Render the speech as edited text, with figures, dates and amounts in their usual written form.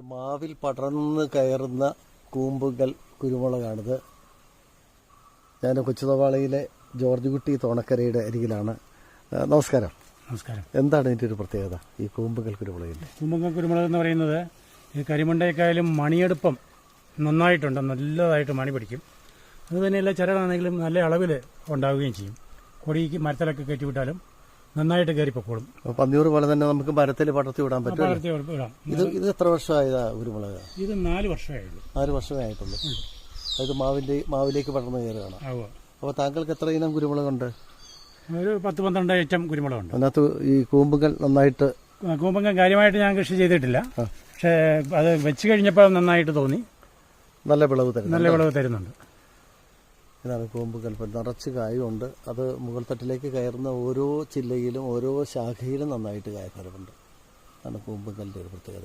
ഒരു മാവിൽ പടർന്ന് കയറുന്ന കൂമ്പുകൽ കുരുമുളകാണിത്. ഞാൻ കൊച്ചുതവാളയിലെ ജോർജ് കുട്ടി തോണക്കരയുടെ അരികിലാണ്. നമസ്കാരം. നമസ്കാരം. എന്താണ് ഇതിൻ്റെ ഒരു പ്രത്യേകത ഈ കൂമ്പുകൽ കുരുമുളകിൻ്റെ? കൂമ്പുകൽ കുരുമുളക് എന്ന് പറയുന്നത് ഈ കരിമണ്ടയേക്കായാലും മണിയെടുപ്പം നന്നായിട്ടുണ്ട്, നല്ലതായിട്ട് മണി പിടിക്കും. അതുതന്നെയല്ല ചരടാണെങ്കിലും നല്ല അളവിൽ ഉണ്ടാവുകയും ചെയ്യും. കൊടിക്ക് മരത്തിലൊക്കെ കയറ്റിവിട്ടാലും നന്നായിട്ട് കയറിപ്പോക്കോളും. പന്നിയൂർ പോലെ തന്നെ നമുക്ക് മരത്തിൽ പടർത്തി വിടാൻ പറ്റും. വിടാം. ഇത് എത്ര വർഷമായതാ കുരുമുളക്? ഇത് 4 വർഷമായുള്ളൂ. 4 വർഷമേ ആയിട്ടുള്ളൂ. അത് മാവിലേക്ക് പടർന്ന് കയറുകയാണ്. അപ്പോൾ താങ്കൾക്ക് എത്ര ഇനം കുരുമുളകുണ്ട്? ഒരു 10-12 ഐറ്റം കുരുമുളകുണ്ട്. അതിനകത്ത് ഈ കൂമ്പുകൽ നന്നായിട്ട് കൂമ്പുകൽ കാര്യമായിട്ട് ഞാൻ കൃഷി ചെയ്തിട്ടില്ല. പക്ഷേ അത് വെച്ച് കഴിഞ്ഞപ്പോൾ നന്നായിട്ട് തോന്നി. നല്ല വിളവ് തരുന്നുണ്ട്. ഇതാണ് കൂമ്പുകൽ. നിറച്ച് കായുണ്ട്. അത് മുകൾ തട്ടിലേക്ക് കയറുന്ന ഓരോ ചില്ലയിലും ഓരോ ശാഖയിലും നന്നായിട്ട് കായ ഫലമുണ്ട്. അതാണ് കൂമ്പുകലിൻ്റെ ഒരു പ്രത്യേകത.